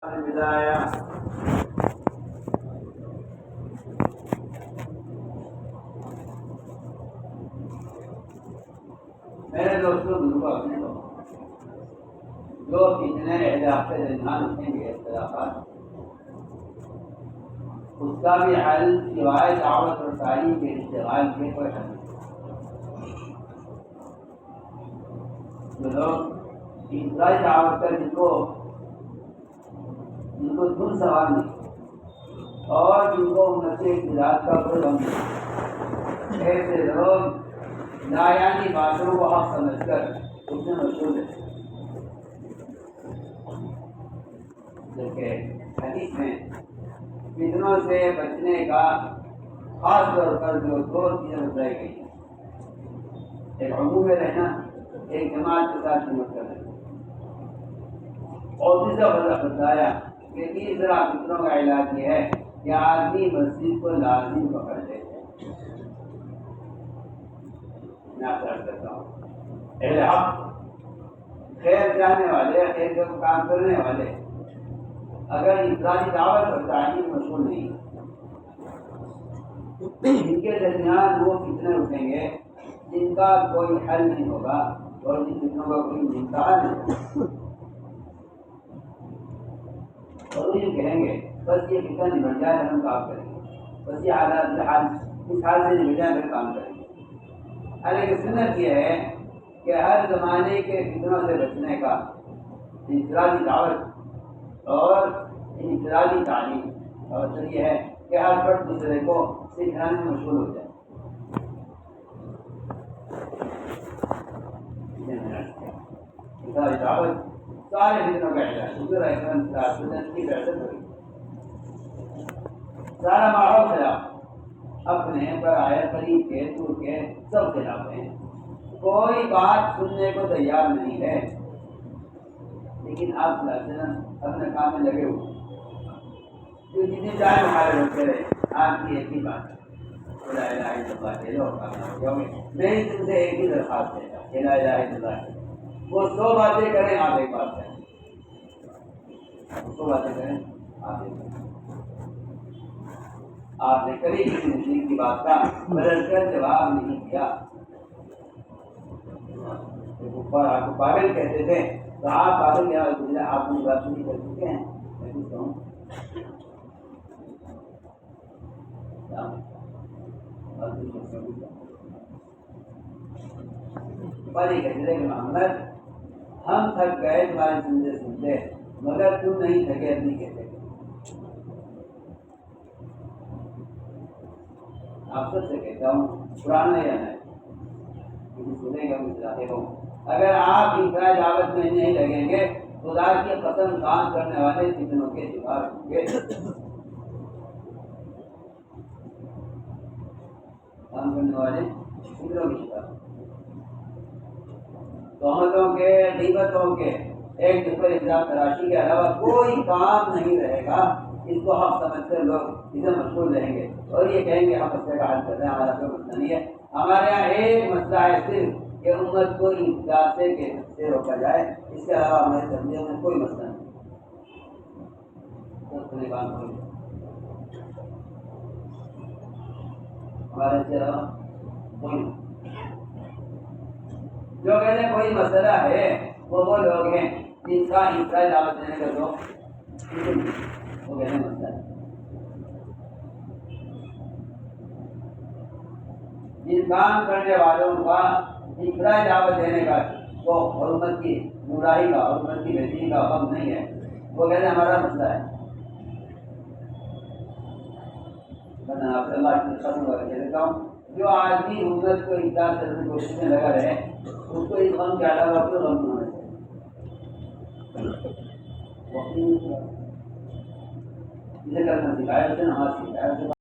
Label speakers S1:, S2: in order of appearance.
S1: بدایا میرے دوستوں کو اپنے جو کتنے اہداف کے درمیان اٹھیں گے اختلافات اس کا بھی حل سوائے دعوت اور تعلیم کے اشتغال کے کوئی حل نہیں۔ جو لوگ انفرادی دعوت کر جن کو دھن سوال نہیں اور جن کو امت اقتدار کا کوئی غم نہیں، ایسے لوگ لایانی باتوں کو حق سمجھ کر اس میں مشغول ہے۔ جبکہ حدیث میں فتنوں سے بچنے کا خاص طور پر جو دو چیزیں بتائی گئی ہیں، ایک عموم میں رہنا، ایک جماعت کے ساتھ خدمت کرنا، اور تیسرا بتایا کہ تیسرا فتنوں کا علاج یہ ہے کہ آدمی مسجد کو لازم پکڑ لے۔ میں آپ سے عرض کرتا ہوں، اہل حق، خیر چاہنے والے، خیر کا کام کرنے والے اگر انفرادی دعوت اور تعلیم مشغول نہیں، ان کے درمیان وہ فتنے اٹھیں گے جن کا کوئی حل نہیں ہوگا اور جن فتنوں کا کوئی امتحان نہیں ہوگا، اور یہ کہیں گے بس یہ فتنہ نبٹ جائے ہم کام کریں گے، بس یہ حالات اس حال سے نبٹ جائے پھر کام کریں گے۔ حالانکہ سنت یہ ہے کہ ہر زمانے کے فتنوں سے بچنے کا انفرادی دعوت اور انفرادی تعلیم اور اثر یہ ہے کہ ہر فرد دوسرے کو سکھانے میں مشغول ہو جائے۔ انفرادی دعوت سارے فتنوں کا علاج، حضور اکرم صلی اللہ علیہ وسلم کی بعثت ہوئی، سارا ماحول خلاف، اپنے پرائے قریب کے دور کے سب خلاف ہیں، کوئی بات سننے کو تیار نہیں ہے، لیکن آپ صلی اللہ علیہ وسلم اپنے کام میں لگے ہوئے، جو جتنے چاہے ہمارے ہوتے رہے، آپ کی ایک ہی بات ہے، لا الہ الا اللہ کہہ لو اور کام ہو جاؤ گے۔ میں ہی تم سے ایک ہی درخواست دیتا ہوں، لا الہ الا اللہ، وہ 100 باتیں کریں آپ ایک بات کریں، 100 باتیں کریں آپ ایک بات۔ آپ نے کبھی کسی مسلم کی بات کا بدل کر جواب نہیں دیا۔ آپ کو پاگل کہتے تھے تو آپ پاگل کیا آپ نے بات نہیں کر چکے ہیں، میں پوچھتا ہوں بڑی کہتے تھے کہ محمد ہم تھک گئے تمہارے سنتے سنتے مگر تم نہیں تھکے اپنی کہتے۔ آپ سب سے کہتا ہوں پرانا یا نیا، سنے گا مجھے کو اگر آپ انفرادی دعوت میں نہیں لگیں گے خدا کی قسم کام کرنے والے فتنوں کے شکار ہوں گے۔ کام کرنے والے فتنوں کے شکار، تہمتوں کے، غیبتوں کے، ایک دوسرے الزام تراشی کے علاوہ کوئی کام نہیں رہے گا۔ اس کو حق سمجھ کر لوگ اسے مشغول رہیں گے اور یہ کہیں گے ہم مسئلے کا حل کر رہے ہیں، ہمارا کوئی مسئلہ نہیں ہے۔ ہمارے یہاں ایک مسئلہ ہے صرف کہ امت کو انفراد سے روکا جائے، اس کے علاوہ ہمارے سمجھے میں کوئی مسئلہ نہیں۔ ہمارے سے علاوہ کوئی جو کہتے ہیں کوئی مسئلہ ہے وہ لوگ ہیں جن کا انفرادی دعوت دینے کا جو وہ کہتے ہیں مسئلہ ہے، جن کام کرنے والوں کا انفرادی دعوت دینے کا وہ حرمت کی برائی کا، حرمت کی بہتری کا غم نہیں ہے، وہ کہتے ہیں ہمارا مسئلہ ہے۔ میں آپ سے اللہ کی قسم کر کے دیتا ہوں، جو آدمی امت کو انکار کرنے کی کوشش میں لگا رہے اس کو اس غم کے علاوہ کوئی غم نہیں ہونا چاہیے۔ اسے کرنا سکھایا، اسے نماز سکھایا،